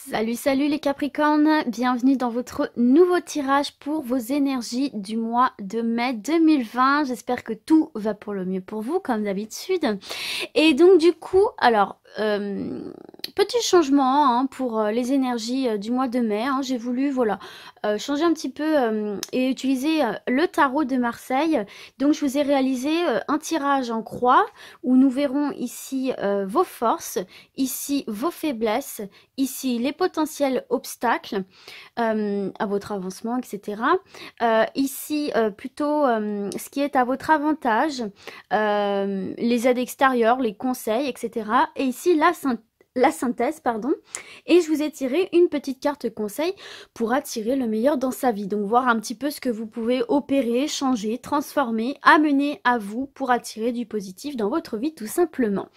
Salut, salut les Capricornes, bienvenue dans votre nouveau tirage pour vos énergies du mois de mai 2020. J'espère que tout va pour le mieux pour vous, comme d'habitude. Et donc du coup, alors, petit changement hein, pour les énergies du mois de mai. Hein. J'ai voulu, voilà, changer un petit peu et utiliser le tarot de Marseille. Donc je vous ai réalisé un tirage en croix où nous verrons ici vos forces, ici vos faiblesses, ici les potentiels obstacles à votre avancement, etc. Ici, plutôt ce qui est à votre avantage, les aides extérieures, les conseils, etc. Et ici, la synthèse, pardon. Et je vous ai tiré une petite carte conseil pour attirer le meilleur dans sa vie. Donc, voir un petit peu ce que vous pouvez opérer, changer, transformer, amener à vous pour attirer du positif dans votre vie, tout simplement.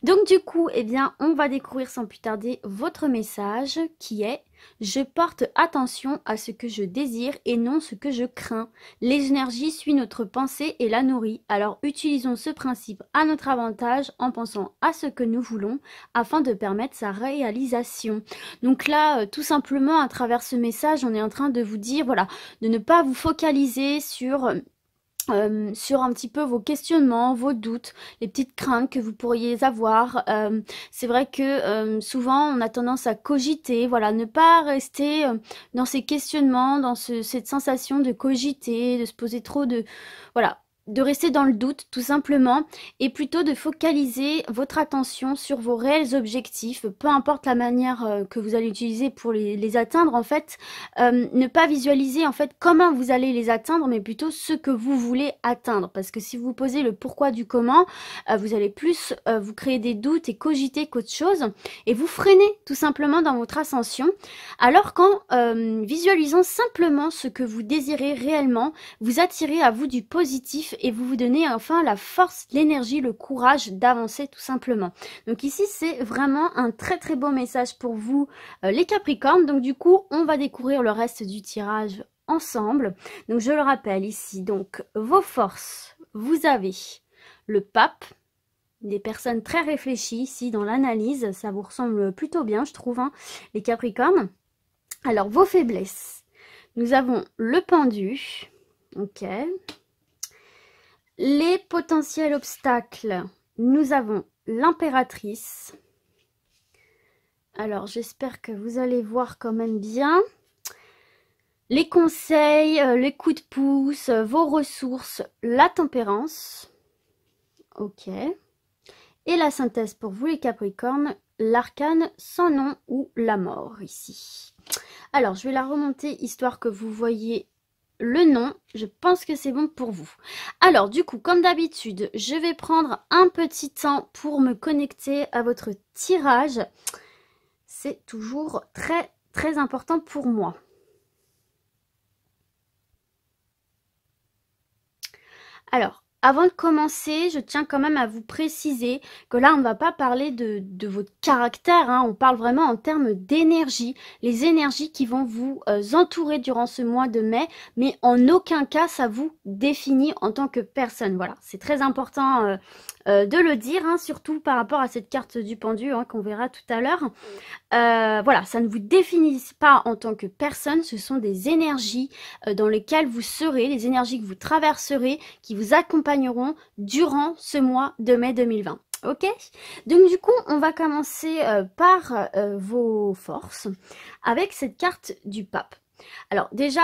Donc, du coup, eh bien, on va découvrir sans plus tarder votre message qui est: je porte attention à ce que je désire et non ce que je crains. Les énergies suivent notre pensée et la nourrit. Alors utilisons ce principe à notre avantage en pensant à ce que nous voulons afin de permettre sa réalisation. Donc là, tout simplement, à travers ce message, on est en train de vous dire, voilà, de ne pas vous focaliser sur un petit peu vos questionnements, vos doutes, les petites craintes que vous pourriez avoir. C'est vrai que souvent on a tendance à cogiter, voilà, ne pas rester dans ces questionnements, dans cette sensation de cogiter, de se poser trop de... Voilà, de rester dans le doute tout simplement et plutôt de focaliser votre attention sur vos réels objectifs, peu importe la manière que vous allez utiliser pour les atteindre en fait. Ne pas visualiser en fait comment vous allez les atteindre, mais plutôt ce que vous voulez atteindre. Parce que si vous posez le pourquoi du comment, vous allez plus vous créer des doutes et cogiter qu'autre chose, et vous freinez tout simplement dans votre ascension. Alors qu'en visualisant simplement ce que vous désirez réellement, vous attirez à vous du positif et vous vous donnez enfin la force, l'énergie, le courage d'avancer tout simplement. Donc ici, c'est vraiment un très très beau message pour vous les Capricornes. Donc du coup, on va découvrir le reste du tirage ensemble. Donc je le rappelle ici, donc vos forces, vous avez le pape, des personnes très réfléchies ici dans l'analyse, ça vous ressemble plutôt bien je trouve, hein, les Capricornes. Alors vos faiblesses, nous avons le pendu, ok. Les potentiels obstacles, nous avons l'impératrice. Alors j'espère que vous allez voir quand même bien. Les conseils, les coups de pouce, vos ressources, la tempérance. Ok. Et la synthèse pour vous les Capricornes, l'arcane sans nom ou la mort ici. Alors je vais la remonter histoire que vous voyez le nom. Je pense que c'est bon pour vous. Alors du coup, comme d'habitude, je vais prendre un petit temps pour me connecter à votre tirage. C'est toujours très très important pour moi. Alors, avant de commencer, je tiens quand même à vous préciser que là, on ne va pas parler de votre caractère, hein, on parle vraiment en termes d'énergie, les énergies qui vont vous entourer durant ce mois de mai, mais en aucun cas, ça vous définit en tant que personne. Voilà, c'est très important de le dire, hein, surtout par rapport à cette carte du pendu hein, qu'on verra tout à l'heure. Voilà, ça ne vous définit pas en tant que personne, ce sont des énergies dans lesquelles vous serez, les énergies que vous traverserez, qui vous accompagneront durant ce mois de mai 2020. Ok? Donc du coup, on va commencer par vos forces avec cette carte du pape. Alors déjà,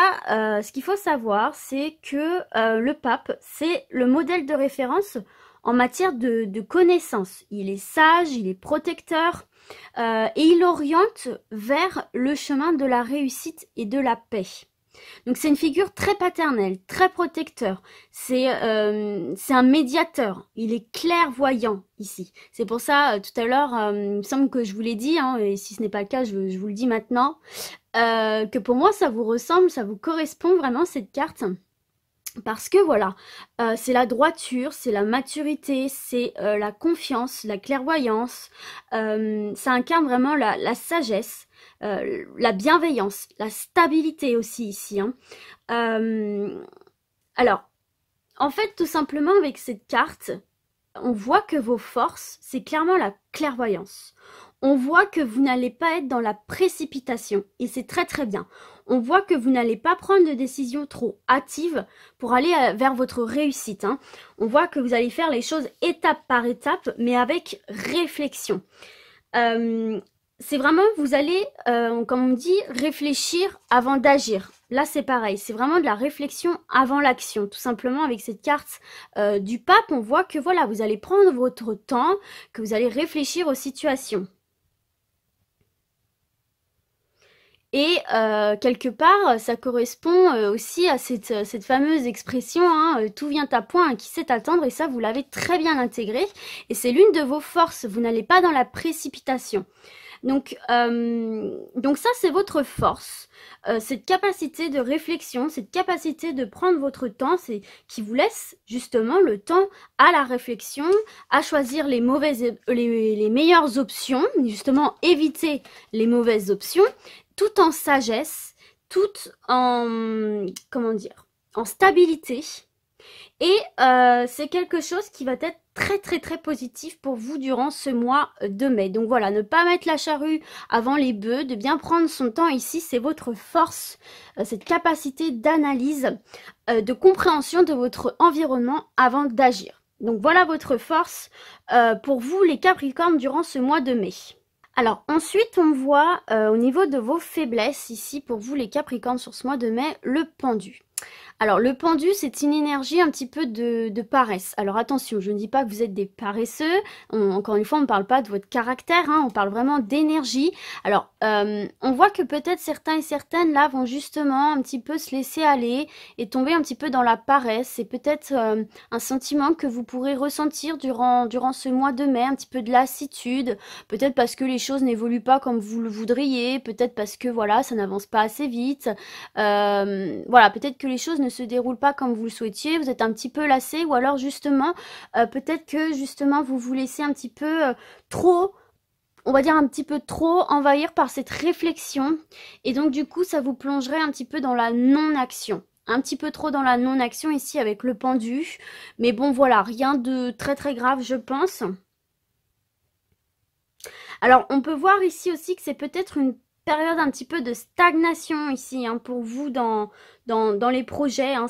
ce qu'il faut savoir, c'est que le pape, c'est le modèle de référence en matière de connaissances. Il est sage, il est protecteur, et il oriente vers le chemin de la réussite et de la paix. Donc c'est une figure très paternelle, très protecteur. C'est un médiateur. Il est clairvoyant ici. C'est pour ça, tout à l'heure, il me semble que je vous l'ai dit, hein, et si ce n'est pas le cas, je vous le dis maintenant, que pour moi, ça vous ressemble, ça vous correspond vraiment cette carte. Parce que voilà, c'est la droiture, c'est la maturité, c'est la confiance, la clairvoyance. Ça incarne vraiment la sagesse, la bienveillance, la stabilité aussi ici. Hein. Alors, en fait, tout simplement avec cette carte, on voit que vos forces, c'est clairement la clairvoyance. On voit que vous n'allez pas être dans la précipitation et c'est très très bien. On voit que vous n'allez pas prendre de décision trop hâtive pour aller vers votre réussite, hein. On voit que vous allez faire les choses étape par étape, mais avec réflexion. C'est vraiment, vous allez, comme on dit, réfléchir avant d'agir. Là, c'est pareil, c'est vraiment de la réflexion avant l'action. Tout simplement, avec cette carte du pape, on voit que voilà, vous allez prendre votre temps, que vous allez réfléchir aux situations. Et quelque part, ça correspond aussi à cette fameuse expression, hein, tout vient à point, à qui sait attendre, et ça, vous l'avez très bien intégré. Et c'est l'une de vos forces, vous n'allez pas dans la précipitation. Donc ça, c'est votre force, cette capacité de réflexion, cette capacité de prendre votre temps, c'est qui vous laisse justement le temps à la réflexion, à choisir les meilleures options, justement éviter les mauvaises options, tout en sagesse, tout en, comment dire, en stabilité. Et c'est quelque chose qui va être très très très positif pour vous durant ce mois de mai. Donc voilà, ne pas mettre la charrue avant les bœufs, de bien prendre son temps ici, c'est votre force, cette capacité d'analyse, de compréhension de votre environnement avant d'agir. Donc voilà votre force pour vous les Capricornes durant ce mois de mai. Alors ensuite on voit au niveau de vos faiblesses ici pour vous les Capricornes sur ce mois de mai, le pendu. Alors le pendu, c'est une énergie un petit peu de paresse. Alors attention, je ne dis pas que vous êtes des paresseux. Encore une fois, on ne parle pas de votre caractère, hein, on parle vraiment d'énergie. Alors on voit que peut-être certains et certaines là vont justement un petit peu se laisser aller et tomber un petit peu dans la paresse. C'est peut-être un sentiment que vous pourrez ressentir durant ce mois de mai, un petit peu de lassitude. Peut-être parce que les choses n'évoluent pas comme vous le voudriez. Peut-être parce que voilà, ça n'avance pas assez vite. Voilà, peut-être que les choses ne se déroulent pas comme vous le souhaitiez, vous êtes un petit peu lassé, ou alors justement, peut-être que justement vous vous laissez un petit peu trop, on va dire un petit peu trop envahir par cette réflexion, et donc du coup ça vous plongerait un petit peu dans la non-action. Un petit peu trop dans la non-action ici avec le pendu, mais bon voilà, rien de très très grave je pense. Alors on peut voir ici aussi que c'est peut-être une période un petit peu de stagnation ici, hein, pour vous dans les projets, hein.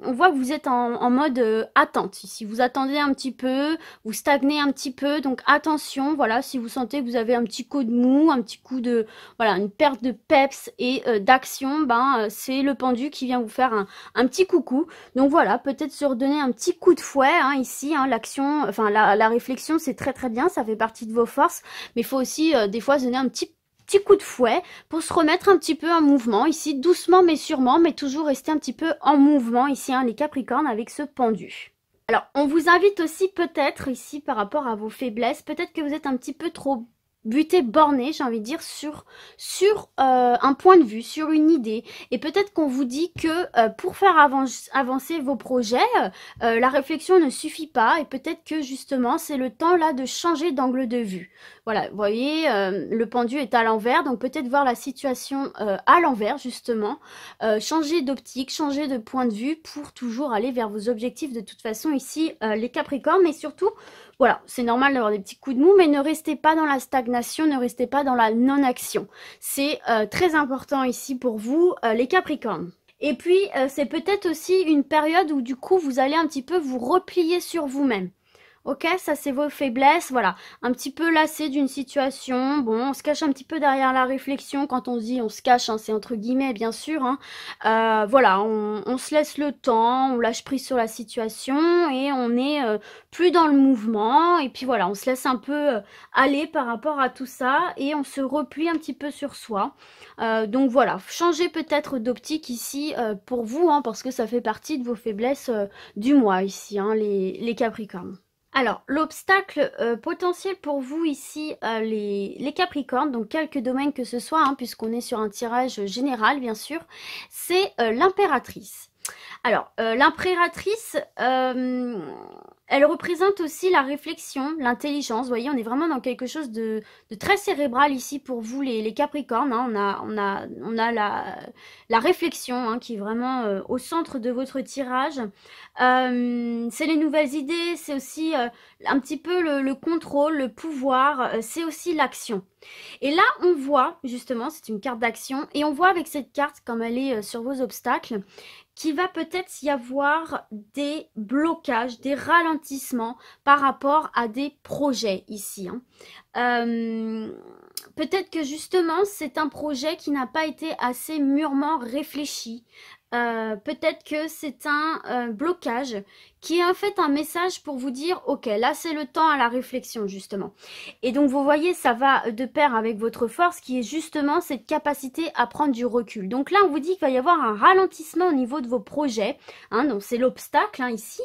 On voit que vous êtes en mode attente ici, vous attendez un petit peu, vous stagnez un petit peu, donc attention, voilà, si vous sentez que vous avez un petit coup de mou, un petit coup de, voilà, une perte de peps et d'action, ben c'est le pendu qui vient vous faire un petit coucou. Donc voilà, peut-être se redonner un petit coup de fouet, hein, ici, hein, l'action, enfin la réflexion c'est très très bien, ça fait partie de vos forces, mais il faut aussi des fois se donner un petit coup de fouet pour se remettre un petit peu en mouvement ici, doucement mais sûrement, mais toujours rester un petit peu en mouvement ici, hein, les Capricornes avec ce pendu. Alors on vous invite aussi peut-être ici par rapport à vos faiblesses, peut-être que vous êtes un petit peu trop buté, borné, j'ai envie de dire, sur un point de vue, sur une idée. Et peut-être qu'on vous dit que pour faire avancer vos projets, la réflexion ne suffit pas. Et peut-être que justement, c'est le temps là de changer d'angle de vue. Voilà, vous voyez, le pendu est à l'envers. Donc peut-être voir la situation à l'envers, justement. Changer d'optique, changer de point de vue pour toujours aller vers vos objectifs de toute façon ici, les Capricornes. Mais surtout, voilà, c'est normal d'avoir des petits coups de mou, mais ne restez pas dans la stagnation, ne restez pas dans la non-action. C'est très important ici pour vous, les Capricornes. Et puis, c'est peut-être aussi une période où du coup, vous allez un petit peu vous replier sur vous-même. Ok, ça c'est vos faiblesses, voilà, un petit peu lassé d'une situation, bon, on se cache un petit peu derrière la réflexion, quand on se dit on se cache, hein, c'est entre guillemets bien sûr, hein. Voilà, on se laisse le temps, on lâche prise sur la situation et on est plus dans le mouvement, et puis voilà, on se laisse un peu aller par rapport à tout ça et on se replie un petit peu sur soi. Donc voilà, changez peut-être d'optique ici pour vous, hein, parce que ça fait partie de vos faiblesses du mois ici, hein, les Capricornes. Alors, l'obstacle potentiel pour vous ici, les Capricornes, donc quelques domaines que ce soit, hein, puisqu'on est sur un tirage général, bien sûr, c'est l'impératrice. Alors, l'impératrice, Elle représente aussi la réflexion, l'intelligence. Vous voyez, on est vraiment dans quelque chose de très cérébral ici pour vous, les Capricornes. Hein. On a la réflexion hein, qui est vraiment au centre de votre tirage. C'est les nouvelles idées, c'est aussi un petit peu le contrôle, le pouvoir, c'est aussi l'action. Et là, on voit, justement, c'est une carte d'action, et on voit avec cette carte, comme elle est sur vos obstacles, qu'il va peut-être y avoir des blocages, des ralentissements par rapport à des projets ici. Hein. Peut-être que justement, c'est un projet qui n'a pas été assez mûrement réfléchi. Peut-être que c'est un blocage qui est en fait un message pour vous dire ok là c'est le temps à la réflexion justement et donc vous voyez ça va de pair avec votre force qui est justement cette capacité à prendre du recul. Donc là on vous dit qu'il va y avoir un ralentissement au niveau de vos projets hein, donc c'est l'obstacle hein, ici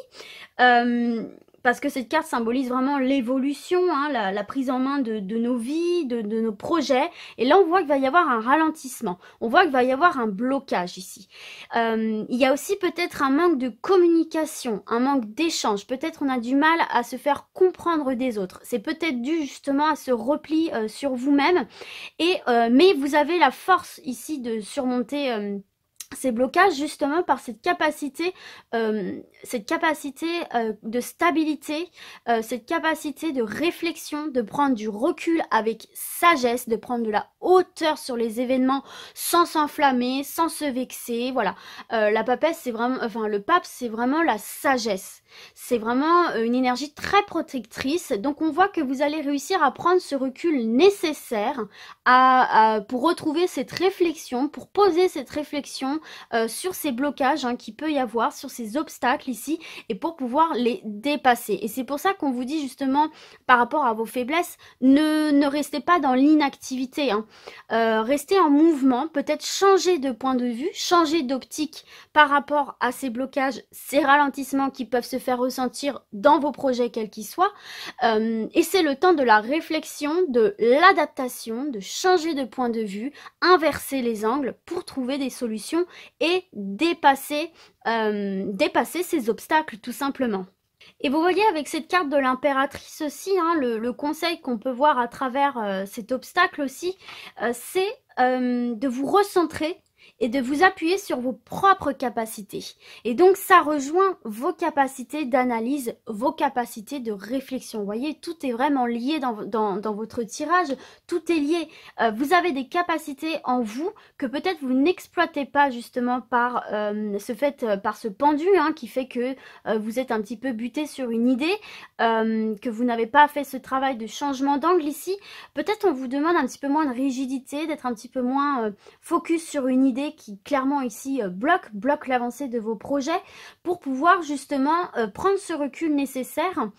parce que cette carte symbolise vraiment l'évolution, hein, la prise en main de nos vies, de nos projets. Et là, on voit qu'il va y avoir un ralentissement. On voit qu'il va y avoir un blocage ici. Il y a aussi peut-être un manque de communication, un manque d'échange. Peut-être on a du mal à se faire comprendre des autres. C'est peut-être dû justement à ce repli sur vous-même. Mais vous avez la force ici de surmonter... ces blocages justement par cette capacité de stabilité, cette capacité de réflexion, de prendre du recul avec sagesse, de prendre de la hauteur sur les événements sans s'enflammer, sans se vexer. Voilà, la papesse c'est vraiment, enfin le pape c'est vraiment la sagesse. C'est vraiment une énergie très protectrice. Donc on voit que vous allez réussir à prendre ce recul nécessaire pour retrouver cette réflexion, pour poser cette réflexion sur ces blocages hein, qu'il peut y avoir, sur ces obstacles ici, et pour pouvoir les dépasser. Et c'est pour ça qu'on vous dit justement, par rapport à vos faiblesses, ne restez pas dans l'inactivité. Hein. Restez en mouvement, peut-être changer de point de vue, changer d'optique par rapport à ces blocages, ces ralentissements qui peuvent se faire ressentir dans vos projets quels qu'ils soient. Et c'est le temps de la réflexion, de l'adaptation, de changer de point de vue, inverser les angles pour trouver des solutions et dépasser ces obstacles tout simplement. Et vous voyez avec cette carte de l'impératrice aussi, hein, le conseil qu'on peut voir à travers cet obstacle aussi, c'est de vous recentrer et de vous appuyer sur vos propres capacités. Et donc, ça rejoint vos capacités d'analyse, vos capacités de réflexion. Vous voyez, tout est vraiment lié dans votre tirage, tout est lié. Vous avez des capacités en vous que peut-être vous n'exploitez pas justement par par ce pendu hein, qui fait que vous êtes un petit peu buté sur une idée, que vous n'avez pas fait ce travail de changement d'angle ici. Peut-être on vous demande un petit peu moins de rigidité, d'être un petit peu moins focus sur une idée qui clairement ici bloque l'avancée de vos projets pour pouvoir justement prendre ce recul nécessaire,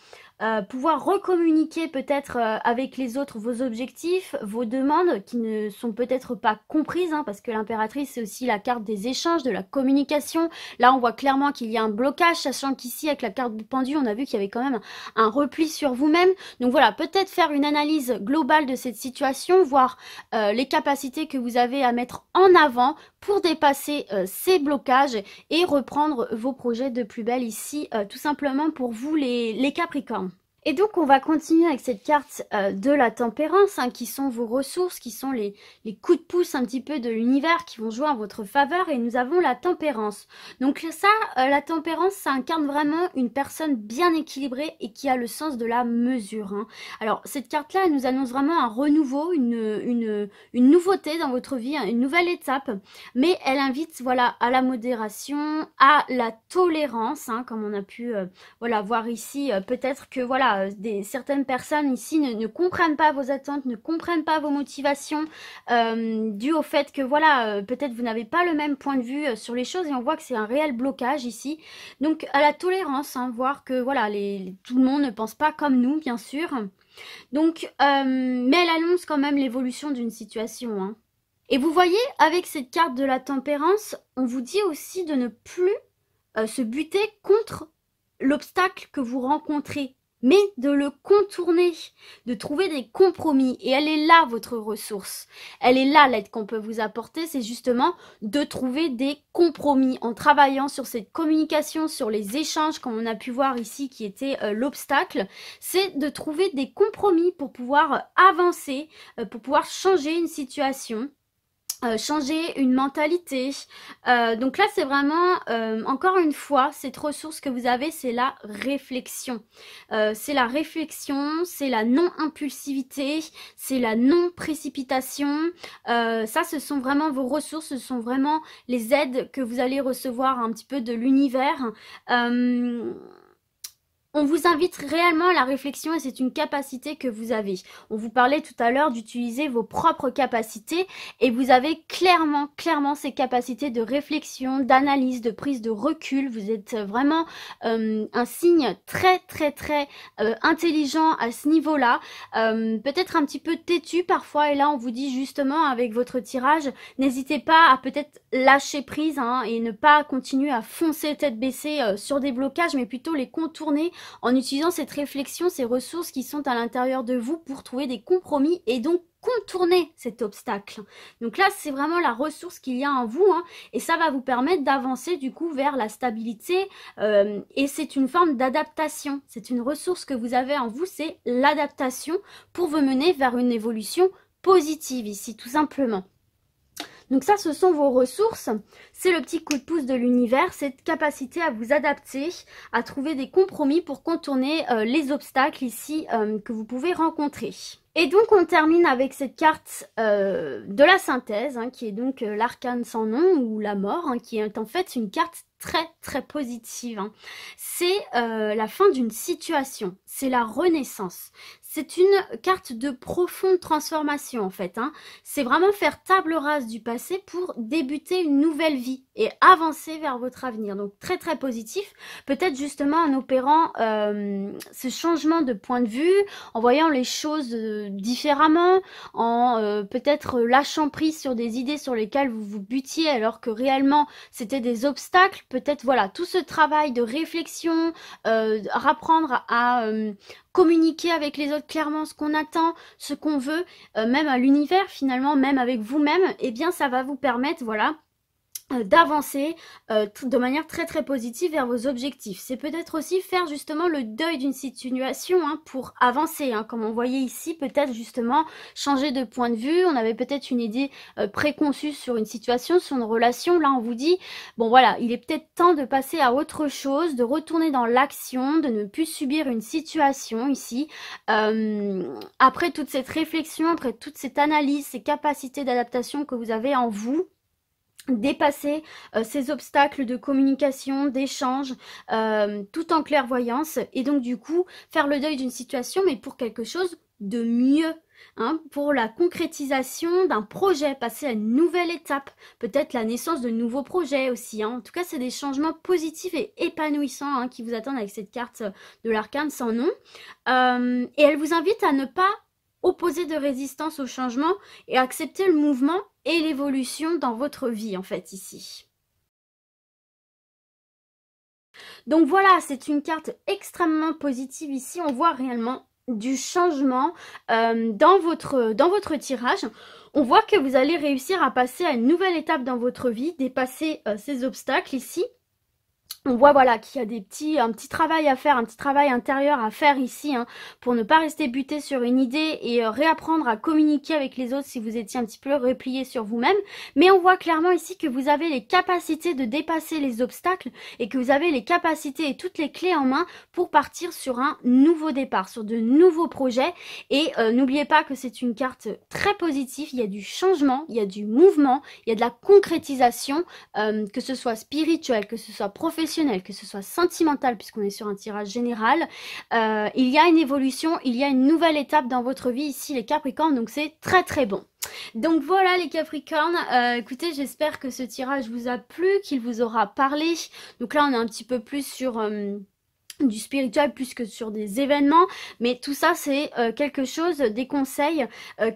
pouvoir recommuniquer peut-être avec les autres vos objectifs, vos demandes qui ne sont peut-être pas comprises hein, parce que l'impératrice c'est aussi la carte des échanges, de la communication. Là on voit clairement qu'il y a un blocage, sachant qu'ici avec la carte du pendu on a vu qu'il y avait quand même un repli sur vous-même. Donc voilà, peut-être faire une analyse globale de cette situation, voir les capacités que vous avez à mettre en avant pour dépasser ces blocages et reprendre vos projets de plus belle ici, tout simplement pour vous les Capricornes. Et donc, on va continuer avec cette carte de la tempérance, hein, qui sont vos ressources, qui sont les coups de pouce un petit peu de l'univers qui vont jouer en votre faveur. Et nous avons la tempérance. Donc ça, la tempérance, ça incarne vraiment une personne bien équilibrée et qui a le sens de la mesure. Hein. Alors, cette carte-là, elle nous annonce vraiment un renouveau, une nouveauté dans votre vie, hein, une nouvelle étape. Mais elle invite voilà, à la modération, à la tolérance, hein, comme on a pu voilà, voir ici. Peut-être que voilà, certaines personnes ici ne comprennent pas vos attentes, ne comprennent pas vos motivations, dû au fait que voilà, peut-être vous n'avez pas le même point de vue sur les choses et on voit que c'est un réel blocage ici. Donc à la tolérance, hein, voir que voilà, tout le monde ne pense pas comme nous, bien sûr. Donc, mais elle annonce quand même l'évolution d'une situation. Hein. Et vous voyez, avec cette carte de la tempérance, on vous dit aussi de ne plus se buter contre l'obstacle que vous rencontrez. mais de le contourner, de trouver des compromis. Et elle est là, votre ressource. Elle est là, l'aide qu'on peut vous apporter, c'est justement de trouver des compromis en travaillant sur cette communication, sur les échanges, comme on a pu voir ici, qui était l'obstacle. C'est de trouver des compromis pour pouvoir avancer, pour pouvoir changer une situation. Changer une mentalité. Donc là, c'est vraiment, encore une fois, cette ressource que vous avez, c'est la réflexion. C'est la réflexion, c'est la non-impulsivité, c'est la non-précipitation. Ça, ce sont vraiment vos ressources, ce sont vraiment les aides que vous allez recevoir un petit peu de l'univers. On vous invite réellement à la réflexion et c'est une capacité que vous avez. On vous parlait tout à l'heure d'utiliser vos propres capacités et vous avez clairement ces capacités de réflexion, d'analyse, de prise de recul. Vous êtes vraiment un signe très intelligent à ce niveau-là. Peut-être un petit peu têtu parfois et là on vous dit justement avec votre tirage, n'hésitez pas à peut-être lâcher prise et ne pas continuer à foncer tête baissée sur des blocages mais plutôt les contourner en utilisant cette réflexion, ces ressources qui sont à l'intérieur de vous pour trouver des compromis et donc contourner cet obstacle. Donc là, c'est vraiment la ressource qu'il y a en vous et ça va vous permettre d'avancer du coup vers la stabilité et c'est une forme d'adaptation. C'est une ressource que vous avez en vous, c'est l'adaptation pour vous mener vers une évolution positive ici, tout simplement. Donc ça, ce sont vos ressources. C'est le petit coup de pouce de l'univers, cette capacité à vous adapter, à trouver des compromis pour contourner les obstacles ici que vous pouvez rencontrer. Et donc on termine avec cette carte de la synthèse, qui est donc l'arcane sans nom ou la mort, qui est en fait une carte très positive. C'est la fin d'une situation, c'est la renaissance. C'est une carte de profonde transformation en fait. C'est vraiment faire table rase du passé pour débuter une nouvelle vie et avancer vers votre avenir. Donc très positif. Peut-être justement en opérant ce changement de point de vue, en voyant les choses différemment, en peut-être lâchant prise sur des idées sur lesquelles vous vous butiez alors que réellement c'était des obstacles. Peut-être voilà, tout ce travail de réflexion, apprendre à communiquer avec les autres clairement ce qu'on attend, ce qu'on veut, même à l'univers finalement, même avec vous-même, eh bien ça va vous permettre, voilà, d'avancer de manière très positive vers vos objectifs. C'est peut-être aussi faire justement le deuil d'une situation pour avancer, comme on voyait ici, peut-être justement changer de point de vue. On avait peut-être une idée préconçue sur une situation, sur une relation. Là on vous dit, bon voilà, il est peut-être temps de passer à autre chose, de retourner dans l'action, de ne plus subir une situation ici. Après toute cette réflexion, après toute cette analyse, ces capacités d'adaptation que vous avez en vous, dépasser ces obstacles de communication, d'échange, tout en clairvoyance et donc du coup faire le deuil d'une situation mais pour quelque chose de mieux, pour la concrétisation d'un projet, passer à une nouvelle étape, peut-être la naissance de nouveaux projets aussi. En tout cas, c'est des changements positifs et épanouissants qui vous attendent avec cette carte de l'arcane sans nom. Et elle vous invite à ne pas opposer de résistance au changement et accepter le mouvement et l'évolution dans votre vie en fait ici. Donc voilà, c'est une carte extrêmement positive ici. On voit réellement du changement dans votre tirage. On voit que vous allez réussir à passer à une nouvelle étape dans votre vie, dépasser ces obstacles ici. On voit voilà qu'il y a un petit travail à faire, un petit travail intérieur à faire ici pour ne pas rester buté sur une idée et réapprendre à communiquer avec les autres si vous étiez un petit peu replié sur vous-même. Mais on voit clairement ici que vous avez les capacités de dépasser les obstacles et que vous avez les capacités et toutes les clés en main pour partir sur un nouveau départ, sur de nouveaux projets. Et n'oubliez pas que c'est une carte très positive, il y a du changement, il y a du mouvement, il y a de la concrétisation, que ce soit spirituel, que ce soit professionnel, que ce soit sentimental puisqu'on est sur un tirage général, il y a une évolution, il y a une nouvelle étape dans votre vie ici les Capricornes, donc c'est très bon. Donc voilà les Capricornes, écoutez, j'espère que ce tirage vous a plu, qu'il vous aura parlé. Donc là on est un petit peu plus sur du spirituel plus que sur des événements, mais tout ça c'est quelque chose, des conseils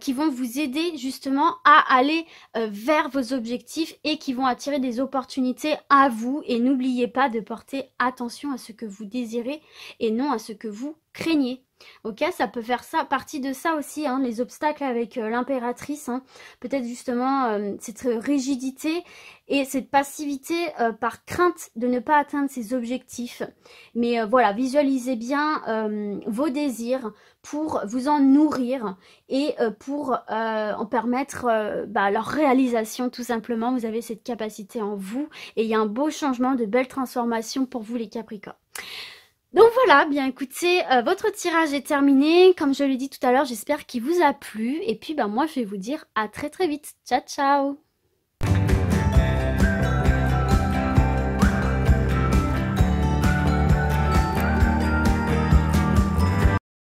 qui vont vous aider justement à aller vers vos objectifs et qui vont attirer des opportunités à vous. Et n'oubliez pas de porter attention à ce que vous désirez et non à ce que vous craignez. Ok, ça peut faire ça, partie de ça aussi, hein, les obstacles avec l'impératrice, hein, peut-être justement cette rigidité et cette passivité par crainte de ne pas atteindre ses objectifs. Mais voilà, visualisez bien vos désirs pour vous en nourrir et pour en permettre leur réalisation tout simplement. Vous avez cette capacité en vous et il y a un beau changement, de belles transformations pour vous les Capricornes. Donc voilà, bien écoutez, votre tirage est terminé. Comme je l'ai dit tout à l'heure, j'espère qu'il vous a plu. Et puis moi, je vais vous dire à très très vite. Ciao, ciao!